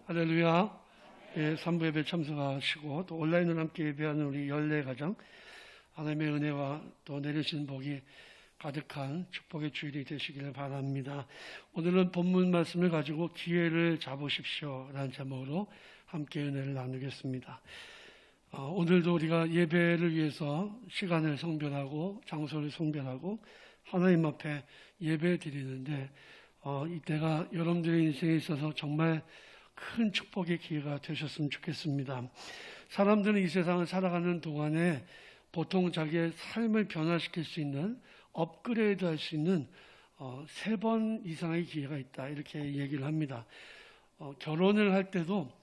할렐루야. 예, 3부 예배 참석하시고 또 온라인으로 함께 예배하는 우리 열네 가정, 하나님의 은혜와 또 내리신 복이 가득한 축복의 주일이 되시기를 바랍니다. 오늘은 본문 말씀을 가지고 기회를 잡으십시오 라는 제목으로 함께 은혜를 나누겠습니다. 오늘도 우리가 예배를 위해서 시간을 성별하고 장소를 성별하고 하나님 앞에 예배 드리는데 이때가 여러분들의 인생에 있어서 정말 큰 축복의 기회가 되셨으면 좋겠습니다. 사람들은 이 세상을 살아가는 동안에 보통 자기의 삶을 변화시킬 수 있는, 업그레이드 할 수 있는 3번 이상의 기회가 있다, 이렇게 얘기를 합니다. 결혼을 할 때도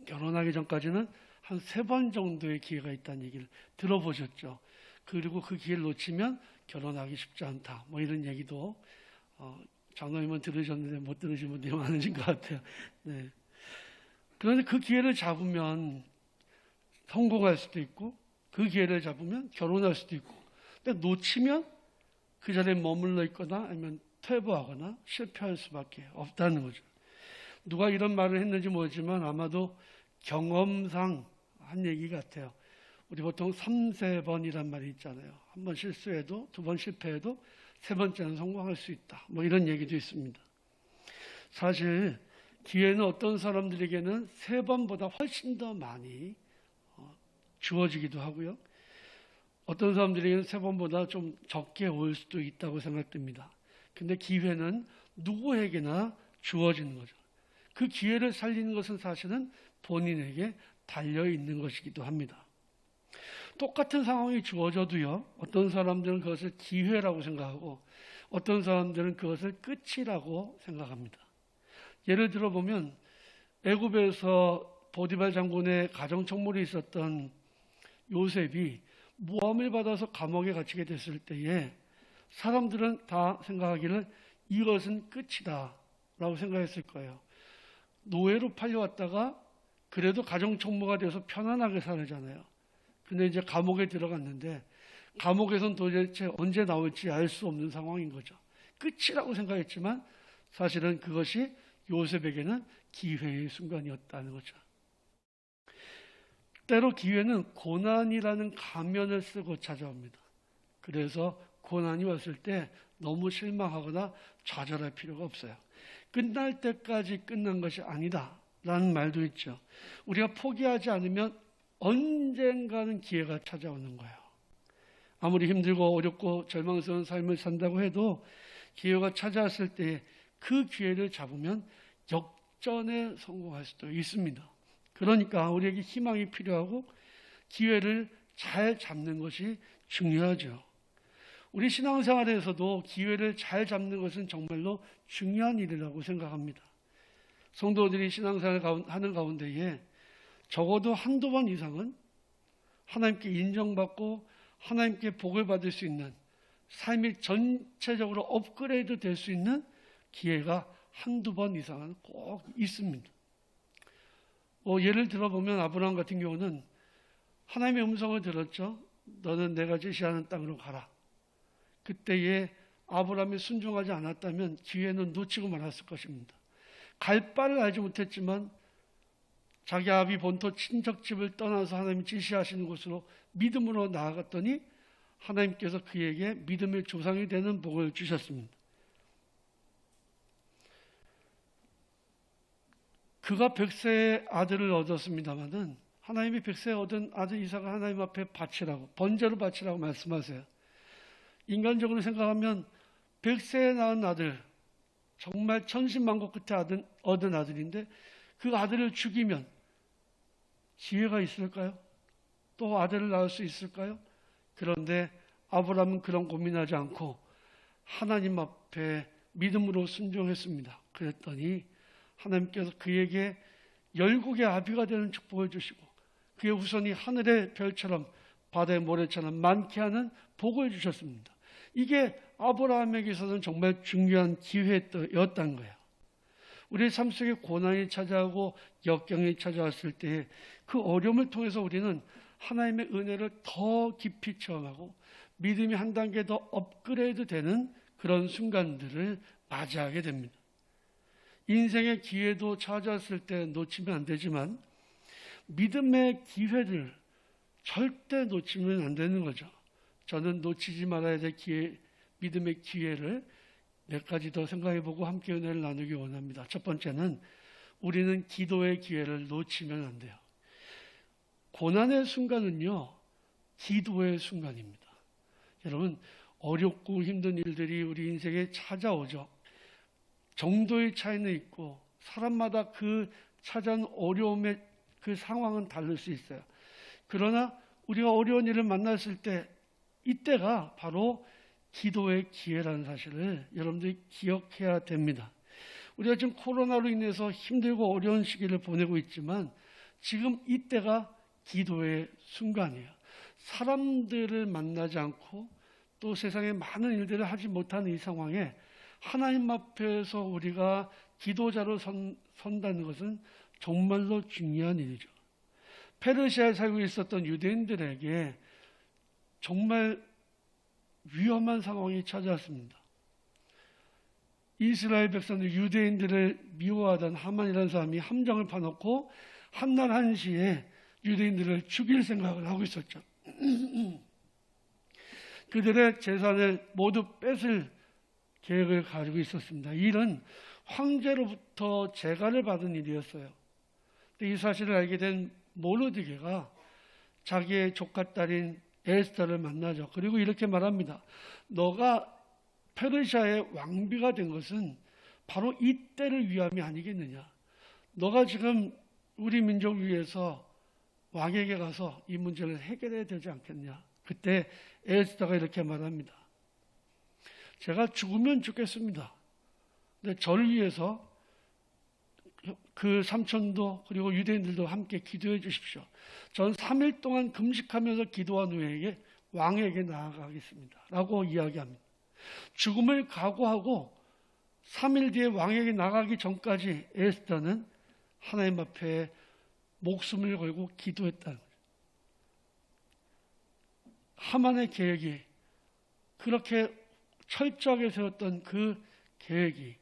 결혼하기 전까지는 한 3번 정도의 기회가 있다는 얘기를 들어보셨죠. 그리고 그 기회를 놓치면 결혼하기 쉽지 않다, 뭐 이런 얘기도 장로님은 들으셨는데 못 들으신 분들이 많으신 것 같아요. 네. 그런데 그 기회를 잡으면 성공할 수도 있고, 그 기회를 잡으면 결혼할 수도 있고, 근데 놓치면 그 자리에 머물러 있거나 아니면 퇴보하거나 실패할 수밖에 없다는 거죠. 누가 이런 말을 했는지 모르지만 아마도 경험상 한 얘기 같아요. 우리 보통 3-4번이란 말이 있잖아요. 한 번 실수해도, 2번 실패해도 3번째는 성공할 수 있다, 뭐 이런 얘기도 있습니다. 사실 기회는 어떤 사람들에게는 3번보다 훨씬 더 많이 주어지기도 하고요, 어떤 사람들에게는 3번보다 좀 적게 올 수도 있다고 생각됩니다. 근데 기회는 누구에게나 주어지는 거죠. 그 기회를 살리는 것은 사실은 본인에게 달려있는 것이기도 합니다. 똑같은 상황이 주어져도요, 어떤 사람들은 그것을 기회라고 생각하고 어떤 사람들은 그것을 끝이라고 생각합니다. 예를 들어보면 애굽에서 보디발 장군의 가정총무로 있었던 요셉이 모함을 받아서 감옥에 갇히게 됐을 때에 사람들은 다 생각하기를 이것은 끝이다 라고 생각했을 거예요. 노예로 팔려왔다가 그래도 가정총무가 돼서 편안하게 살잖아요. 근데 이제 감옥에 들어갔는데 감옥에선 도대체 언제 나올지 알 수 없는 상황인 거죠. 끝이라고 생각했지만 사실은 그것이 요셉에게는 기회의 순간이었다는 거죠. 때로 기회는 고난이라는 가면을 쓰고 찾아옵니다. 그래서 고난이 왔을 때 너무 실망하거나 좌절할 필요가 없어요. 끝날 때까지 끝난 것이 아니다 라는 말도 있죠. 우리가 포기하지 않으면 언젠가는 기회가 찾아오는 거예요. 아무리 힘들고 어렵고 절망스러운 삶을 산다고 해도 기회가 찾아왔을 때 그 기회를 잡으면 역전에 성공할 수도 있습니다. 그러니까 우리에게 희망이 필요하고 기회를 잘 잡는 것이 중요하죠. 우리 신앙생활에서도 기회를 잘 잡는 것은 정말로 중요한 일이라고 생각합니다. 성도들이 신앙생활을 하는 가운데에 적어도 1-2번 이상은 하나님께 인정받고 하나님께 복을 받을 수 있는, 삶이 전체적으로 업그레이드 될 수 있는 기회가 1-2번 이상은 꼭 있습니다. 예를 들어보면 아브라함 같은 경우는 하나님의 음성을 들었죠. 너는 내가 제시하는 땅으로 가라. 그때에 아브라함이 순종하지 않았다면 기회는 놓치고 말았을 것입니다. 갈 바를 알지 못했지만 자기 아비 본토 친척집을 떠나서 하나님이 지시하시는 곳으로 믿음으로 나아갔더니 하나님께서 그에게 믿음의 조상이 되는 복을 주셨습니다. 그가 100세의 아들을 얻었습니다마는 하나님이 100세에 얻은 아들 이삭을 하나님 앞에 바치라고, 번제로 바치라고 말씀하세요. 인간적으로 생각하면 100세에 낳은 아들, 정말 천신만고 끝에 얻은 아들인데 그 아들을 죽이면 기회가 있을까요? 또 아들을 낳을 수 있을까요? 그런데 아브라함은 그런 고민하지 않고 하나님 앞에 믿음으로 순종했습니다. 그랬더니 하나님께서 그에게 열국의 아비가 되는 축복을 주시고 그의 후손이 하늘의 별처럼 바다의 모래처럼 많게 하는 복을 주셨습니다. 이게 아브라함에게 있어서는 정말 중요한 기회였다는 거예요. 우리의 삶 속에 고난이 찾아오고 역경이 찾아왔을 때 그 어려움을 통해서 우리는 하나님의 은혜를 더 깊이 체험하고 믿음이 한 단계 더 업그레이드 되는 그런 순간들을 맞이하게 됩니다. 인생의 기회도 찾았을 때 놓치면 안 되지만 믿음의 기회를 절대 놓치면 안 되는 거죠. 저는 놓치지 말아야 될 믿음의 기회를 몇 가지 더 생각해보고 함께 은혜를 나누기 원합니다. 첫 번째는 우리는 기도의 기회를 놓치면 안 돼요. 고난의 순간은요, 기도의 순간입니다. 여러분, 어렵고 힘든 일들이 우리 인생에 찾아오죠. 정도의 차이는 있고 사람마다 그 찾아온 어려움의 그 상황은 다를 수 있어요. 그러나 우리가 어려운 일을 만났을 때 이때가 바로 기도의 기회라는 사실을 여러분들이 기억해야 됩니다. 우리가 지금 코로나로 인해서 힘들고 어려운 시기를 보내고 있지만 지금 이때가 기도의 순간이에요. 사람들을 만나지 않고 또 세상에 많은 일들을 하지 못하는 이 상황에 하나님 앞에서 우리가 기도자로 선다는 것은 정말로 중요한 일이죠. 페르시아에 살고 있었던 유대인들에게 정말 위험한 상황이 찾아왔습니다. 이스라엘 백성들, 유대인들을 미워하던 하만이라는 사람이 함정을 파놓고 한날 한시에 유대인들을 죽일 생각을 하고 있었죠. 그들의 재산을 모두 뺏을 계획을 가지고 있었습니다. 이 일은 황제로부터 재가를 받은 일이었어요. 이 사실을 알게 된 모르드게가 자기의 조카딸인 에스더를 만나죠. 그리고 이렇게 말합니다. 너가 페르시아의 왕비가 된 것은 바로 이때를 위함이 아니겠느냐. 너가 지금 우리 민족 위해서 왕에게 가서 이 문제를 해결해야 되지 않겠냐. 그때 에스더가 이렇게 말합니다. 제가 죽으면 죽겠습니다. 근데 저를 위해서 그 삼촌도 그리고 유대인들도 함께 기도해 주십시오. 전 3일 동안 금식하면서 기도한 후에 왕에게 나아가겠습니다. 라고 이야기합니다. 죽음을 각오하고 3일 뒤에 왕에게 나가기 전까지 에스더는 하나님 앞에 목숨을 걸고 기도했다는 거예요. 하만의 계획이 그렇게 철저하게 세웠던 그 계획이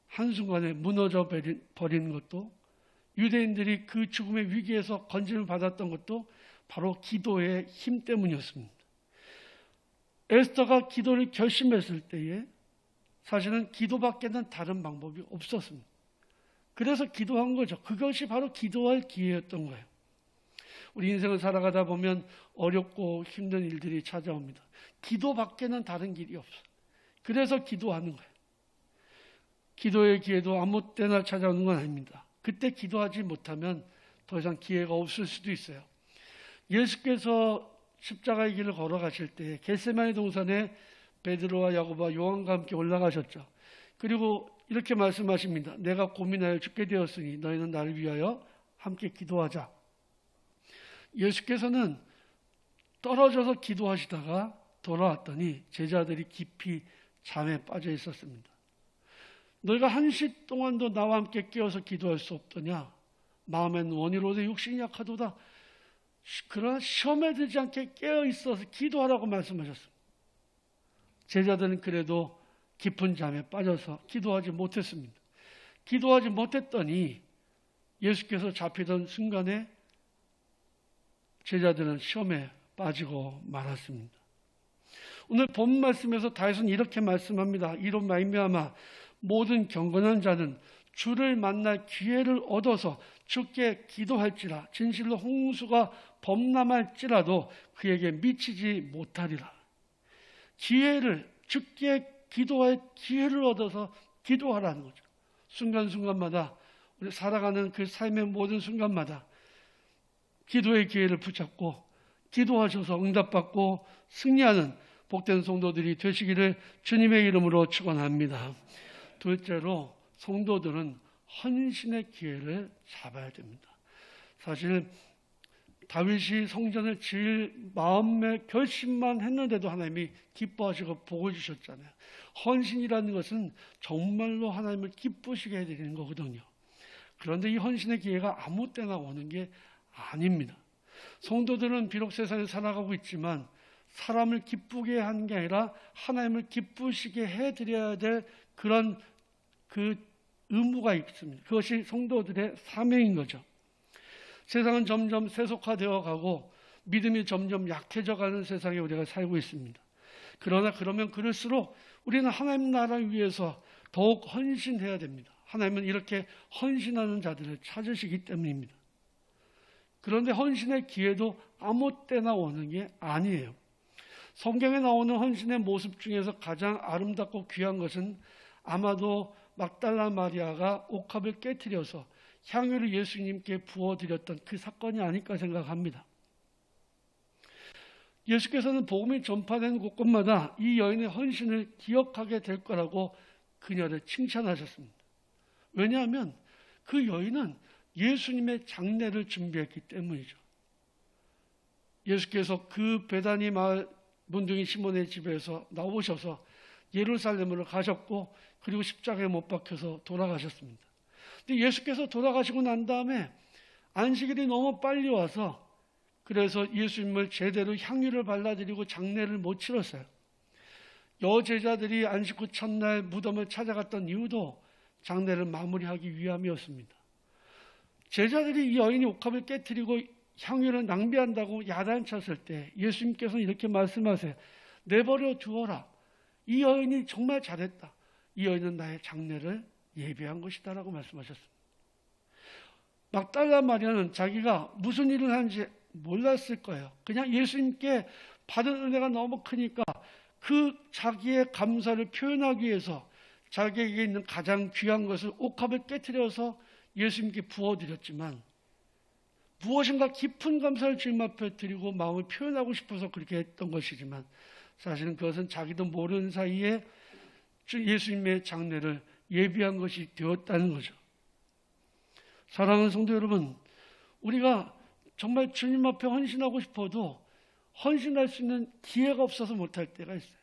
한순간에 무너져 버리는 것도, 유대인들이 그 죽음의 위기에서 건짐을 받았던 것도 바로 기도의 힘 때문이었습니다. 에스더가 기도를 결심했을 때에 사실은 기도밖에는 다른 방법이 없었습니다. 그래서 기도한 거죠. 그것이 바로 기도할 기회였던 거예요. 우리 인생을 살아가다 보면 어렵고 힘든 일들이 찾아옵니다. 기도밖에는 다른 길이 없어요. 그래서 기도하는 거예요. 기도의 기회도 아무 때나 찾아오는 건 아닙니다. 그때 기도하지 못하면 더 이상 기회가 없을 수도 있어요. 예수께서 십자가의 길을 걸어가실 때 겟세마네 동산에 베드로와 야고보와 요한과 함께 올라가셨죠. 그리고 이렇게 말씀하십니다. 내가 고민하여 죽게 되었으니 너희는 나를 위하여 함께 기도하자. 예수께서는 떨어져서 기도하시다가 돌아왔더니 제자들이 깊이 잠에 빠져 있었습니다. 너희가 한시 동안도 나와 함께 깨어서 기도할 수 없더냐? 마음엔 원이로되 육신이 약하도다. 그러나 시험에 들지 않게 깨어 있어서 기도하라고 말씀하셨습니다. 제자들은 그래도 깊은 잠에 빠져서 기도하지 못했습니다. 기도하지 못했더니 예수께서 잡히던 순간에 제자들은 시험에 빠지고 말았습니다. 오늘 본 말씀에서 다윗은 이렇게 말씀합니다. 이로 말미암아 모든 경건한 자는 주를 만날 기회를 얻어서 주께 기도할지라. 진실로 홍수가 범람할지라도 그에게 미치지 못하리라. 기회를, 주께 기도할 기회를 얻어서 기도하라는 거죠. 순간순간마다 우리 살아가는 그 삶의 모든 순간마다 기도의 기회를 붙잡고 기도하셔서 응답받고 승리하는 복된 성도들이 되시기를 주님의 이름으로 축원합니다. 둘째로 성도들은 헌신의 기회를 잡아야 됩니다. 사실 다윗이 성전을 지을 마음의 결심만 했는데도 하나님이 기뻐하시고 복을 주셨잖아요. 헌신이라는 것은 정말로 하나님을 기쁘시게 해드리는 거거든요. 그런데 이 헌신의 기회가 아무 때나 오는 게 아닙니다. 성도들은 비록 세상에 살아가고 있지만 사람을 기쁘게 하는 게 아니라 하나님을 기쁘시게 해드려야 될 그런 그 의무가 있습니다. 그것이 성도들의 사명인 거죠. 세상은 점점 세속화되어 가고 믿음이 점점 약해져 가는 세상에 우리가 살고 있습니다. 그러나 그러면 그럴수록 우리는 하나님 나라를 위해서 더욱 헌신해야 됩니다. 하나님은 이렇게 헌신하는 자들을 찾으시기 때문입니다. 그런데 헌신의 기회도 아무 때나 오는 게 아니에요. 성경에 나오는 헌신의 모습 중에서 가장 아름답고 귀한 것은 아마도 막달라 마리아가 옥합을 깨트려서 향유를 예수님께 부어드렸던 그 사건이 아닐까 생각합니다. 예수께서는 복음이 전파되는 곳곳마다 이 여인의 헌신을 기억하게 될 거라고 그녀를 칭찬하셨습니다. 왜냐하면 그 여인은 예수님의 장례를 준비했기 때문이죠. 예수께서 그 베다니 마을 문둥이 시몬의 집에서 나오셔서 예루살렘으로 가셨고 그리고 십자가에 못 박혀서 돌아가셨습니다. 근데 예수께서 돌아가시고 난 다음에 안식일이 너무 빨리 와서 그래서 예수님을 제대로 향유를 발라드리고 장례를 못 치렀어요. 여제자들이 안식 후 첫날 무덤을 찾아갔던 이유도 장례를 마무리하기 위함이었습니다. 제자들이 이 여인이 옥합을 깨트리고 향유를 낭비한다고 야단쳤을 때 예수님께서는 이렇게 말씀하세요. 내버려 두어라. 이 여인이 정말 잘했다. 이 여인은 나의 장례를 예비한 것이다 라고 말씀하셨습니다. 막달라 마리아는 자기가 무슨 일을 하는지 몰랐을 거예요. 그냥 예수님께 받은 은혜가 너무 크니까 그 자기의 감사를 표현하기 위해서 자기에게 있는 가장 귀한 것을 옥합을 깨트려서 예수님께 부어드렸지만 무엇인가 깊은 감사를 주님 앞에 드리고 마음을 표현하고 싶어서 그렇게 했던 것이지만 사실은 그것은 자기도 모르는 사이에 예수님의 장례를 예비한 것이 되었다는 거죠. 사랑하는 성도 여러분, 우리가 정말 주님 앞에 헌신하고 싶어도 헌신할 수 있는 기회가 없어서 못할 때가 있어요.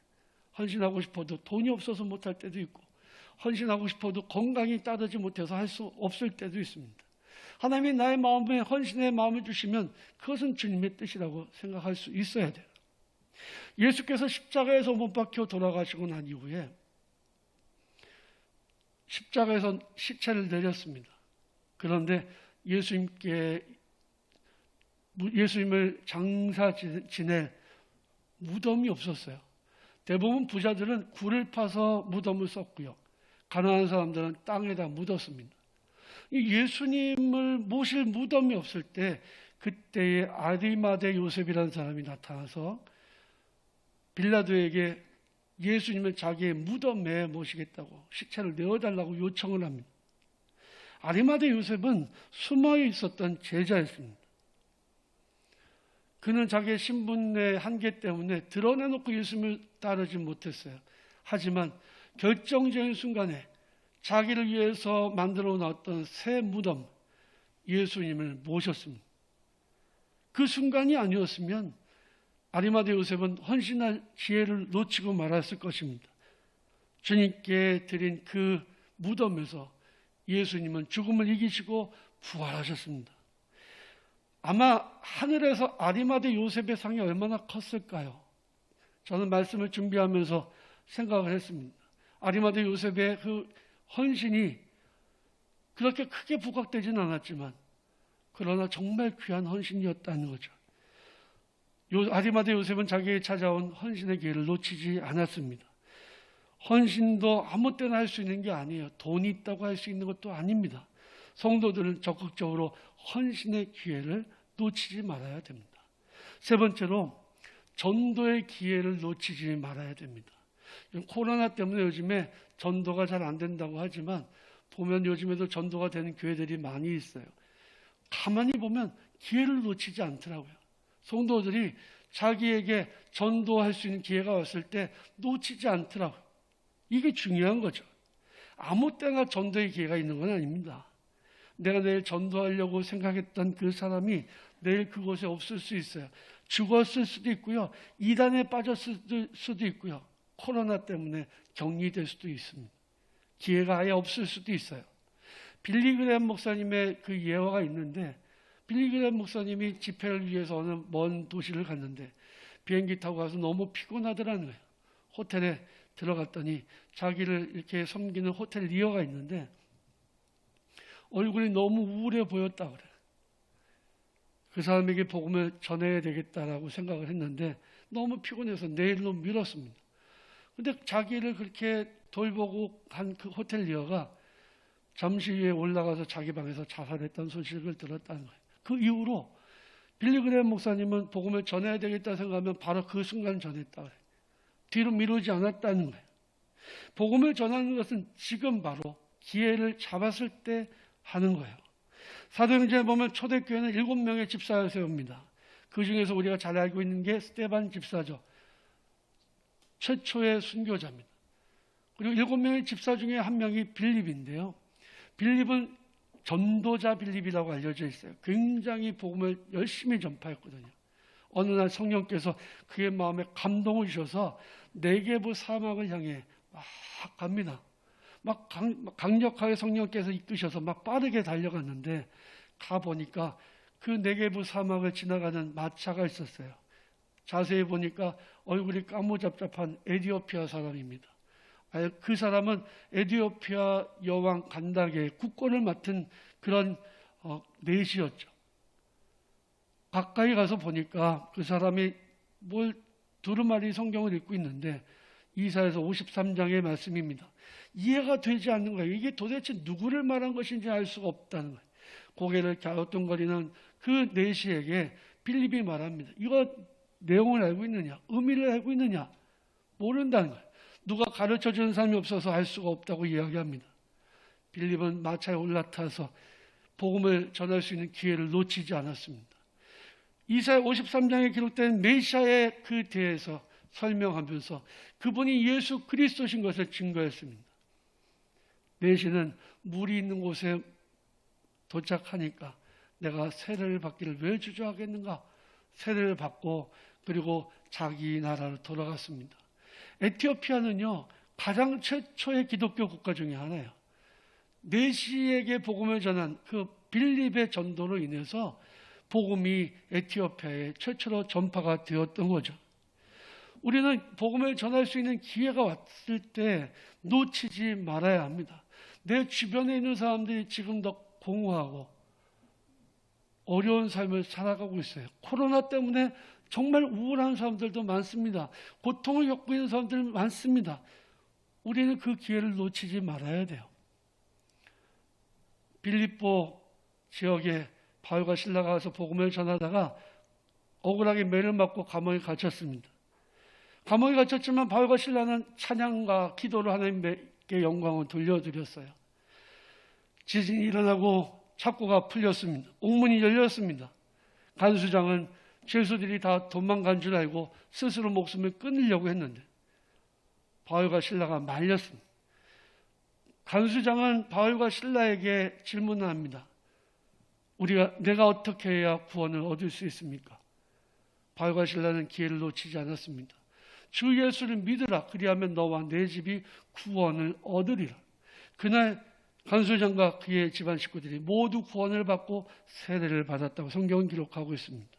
헌신하고 싶어도 돈이 없어서 못할 때도 있고 헌신하고 싶어도 건강이 따르지 못해서 할 수 없을 때도 있습니다. 하나님이 나의 마음에 헌신의 마음을 주시면 그것은 주님의 뜻이라고 생각할 수 있어야 돼요. 예수께서 십자가에서 못 박혀 돌아가시고 난 이후에 십자가에서 시체를 내렸습니다. 그런데 예수님을 장사 지낼 무덤이 없었어요. 대부분 부자들은 굴을 파서 무덤을 썼고요. 가난한 사람들은 땅에다 묻었습니다. 예수님을 모실 무덤이 없을 때 그때에 아리마대 요셉이라는 사람이 나타나서 빌라도에게 예수님을 자기의 무덤에 모시겠다고 시체를 내어달라고 요청을 합니다. 아리마대 요셉은 숨어 있었던 제자였습니다. 그는 자기의 신분의 한계 때문에 드러내놓고 예수님을 따르지 못했어요. 하지만 결정적인 순간에 자기를 위해서 만들어 놨던 새 무덤, 예수님을 모셨습니다. 그 순간이 아니었으면 아리마대 요셉은 헌신할 기회를 놓치고 말았을 것입니다. 주님께 드린 그 무덤에서 예수님은 죽음을 이기시고 부활하셨습니다. 아마 하늘에서 아리마대 요셉의 상이 얼마나 컸을까요? 저는 말씀을 준비하면서 생각을 했습니다. 아리마대 요셉의 그 헌신이 그렇게 크게 부각되지는 않았지만 그러나 정말 귀한 헌신이었다는 거죠. 아리마대 요셉은 자기에게 찾아온 헌신의 기회를 놓치지 않았습니다. 헌신도 아무 때나 할 수 있는 게 아니에요. 돈이 있다고 할 수 있는 것도 아닙니다. 성도들은 적극적으로 헌신의 기회를 놓치지 말아야 됩니다. 세 번째로 전도의 기회를 놓치지 말아야 됩니다. 코로나 때문에 요즘에 전도가 잘 안 된다고 하지만 보면 요즘에도 전도가 되는 교회들이 많이 있어요. 가만히 보면 기회를 놓치지 않더라고요. 성도들이 자기에게 전도할 수 있는 기회가 왔을 때 놓치지 않더라고요. 이게 중요한 거죠. 아무 때나 전도의 기회가 있는 건 아닙니다. 내가 내일 전도하려고 생각했던 그 사람이 내일 그곳에 없을 수 있어요. 죽었을 수도 있고요. 이단에 빠졌을 수도 있고요. 코로나 때문에 격리될 수도 있습니다. 기회가 아예 없을 수도 있어요. 빌리그램 목사님의 그 예화가 있는데 빌리그램 목사님이 집회를 위해서 어느 먼 도시를 갔는데 비행기 타고 가서 너무 피곤하더라는 거예요. 호텔에 들어갔더니 자기를 이렇게 섬기는 호텔 리어가 있는데 얼굴이 너무 우울해 보였다 그래. 그 사람에게 복음을 전해야 되겠다라고 생각을 했는데 너무 피곤해서 내일로 미뤘습니다. 근데 자기를 그렇게 돌보고 간 그 호텔리어가 잠시 후에 올라가서 자기 방에서 자살했다는 소식을 들었다는 거예요. 그 이후로 빌리그레임 목사님은 복음을 전해야 되겠다 생각하면 바로 그 순간 전했다 그래요. 뒤로 미루지 않았다는 거예요. 복음을 전하는 것은 지금 바로 기회를 잡았을 때 하는 거예요. 사도행전에 보면 초대교회는 7명의 집사를 세웁니다. 그 중에서 우리가 잘 알고 있는 게 스데반 집사죠. 최초의 순교자입니다. 그리고 7명의 집사 중에 한 명이 빌립인데요. 빌립은 전도자 빌립이라고 알려져 있어요. 굉장히 복음을 열심히 전파했거든요. 어느 날 성령께서 그의 마음에 감동을 주셔서 네게부 사막을 향해 막 갑니다. 막 강력하게 성령께서 이끄셔서 막 빠르게 달려갔는데 가보니까 그 네게부 사막을 지나가는 마차가 있었어요. 자세히 보니까 얼굴이 까무잡잡한 에티오피아 사람입니다. 그 사람은 에티오피아 여왕 간다게의 국권을 맡은 그런 내시였죠. 가까이 가서 보니까 그 사람이 두루마리 성경을 읽고 있는데 이사야서 53장의 말씀입니다. 이해가 되지 않는 거예요. 이게 도대체 누구를 말한 것인지 알 수가 없다는 거예요. 고개를 갸우뚱거리는 그 내시에게 빌립이 말합니다. 이거 내용을 알고 있느냐? 의미를 알고 있느냐? 모른다는 거예요. 누가 가르쳐주는 사람이 없어서 알 수가 없다고 이야기합니다. 빌립은 마차에 올라타서 복음을 전할 수 있는 기회를 놓치지 않았습니다. 이사야 53장에 기록된 메시아에 그 대해서 설명하면서 그분이 예수 그리스도신 것을 증거했습니다. 내시는 물이 있는 곳에 도착하니까 내가 세례를 받기를 왜 주저하겠는가? 세례를 받고 그리고 자기 나라로 돌아갔습니다. 에티오피아는요, 가장 최초의 기독교 국가 중에 하나예요. 내시에게 복음을 전한 그 빌립의 전도로 인해서 복음이 에티오피아에 최초로 전파가 되었던 거죠. 우리는 복음을 전할 수 있는 기회가 왔을 때 놓치지 말아야 합니다. 내 주변에 있는 사람들이 지금도 공허하고 어려운 삶을 살아가고 있어요. 코로나 때문에 정말 우울한 사람들도 많습니다. 고통을 겪고 있는 사람들 많습니다. 우리는 그 기회를 놓치지 말아야 돼요. 빌립보 지역에 바울과 실라가 가서 복음을 전하다가 억울하게 매를 맞고 감옥에 갇혔습니다. 감옥에 갇혔지만 바울과 실라는 찬양과 기도로 하나님께 영광을 돌려드렸어요. 지진이 일어나고 착고가 풀렸습니다. 옥문이 열렸습니다. 간수장은 죄수들이 다 도망간 줄 알고 스스로 목숨을 끊으려고 했는데 바울과 실라가 말렸습니다. 간수장은 바울과 실라에게 질문을 합니다. 내가 어떻게 해야 구원을 얻을 수 있습니까? 바울과 실라는 기회를 놓치지 않았습니다. 주 예수를 믿으라. 그리하면 너와 내 집이 구원을 얻으리라. 그날 간수장과 그의 집안 식구들이 모두 구원을 받고 세례를 받았다고 성경은 기록하고 있습니다.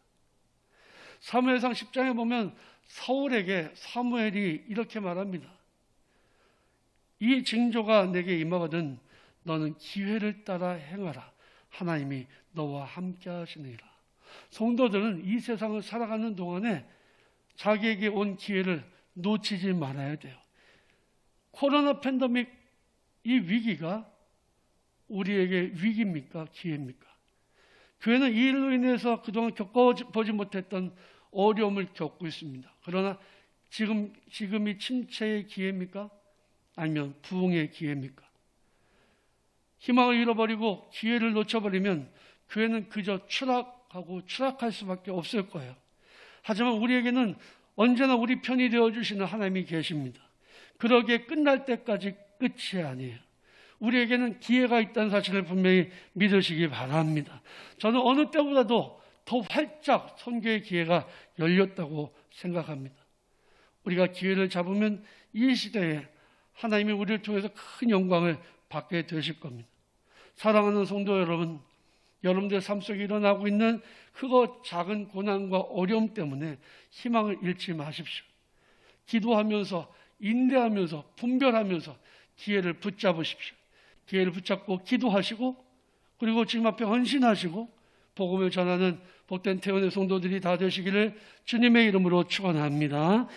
사무엘상 10장에 보면 사울에게 사무엘이 이렇게 말합니다. 이 징조가 내게 임하거든 너는 기회를 따라 행하라. 하나님이 너와 함께 하시느니라. 성도들은 이 세상을 살아가는 동안에 자기에게 온 기회를 놓치지 말아야 돼요. 코로나 팬데믹 이 위기가 우리에게 위기입니까? 기회입니까? 교회는 이 일로 인해서 그동안 겪어보지 못했던 어려움을 겪고 있습니다. 그러나 지금이 침체의 기회입니까? 아니면 부흥의 기회입니까? 희망을 잃어버리고 기회를 놓쳐버리면 교회는 그저 추락할 수밖에 없을 거예요. 하지만 우리에게는 언제나 우리 편이 되어주시는 하나님이 계십니다. 그러기에 끝날 때까지 끝이 아니에요. 우리에게는 기회가 있다는 사실을 분명히 믿으시기 바랍니다. 저는 어느 때보다도 더 활짝 선교의 기회가 열렸다고 생각합니다. 우리가 기회를 잡으면 이 시대에 하나님이 우리를 통해서 큰 영광을 받게 되실 겁니다. 사랑하는 성도 여러분, 여러분들 삶 속에 일어나고 있는 크고 작은 고난과 어려움 때문에 희망을 잃지 마십시오. 기도하면서 인내하면서 분별하면서 기회를 붙잡으십시오. 기회를 붙잡고 기도하시고 그리고 지금 앞에 헌신하시고 복음을 전하는 복된 태원의 성도들이 다 되시기를 주님의 이름으로 축원합니다.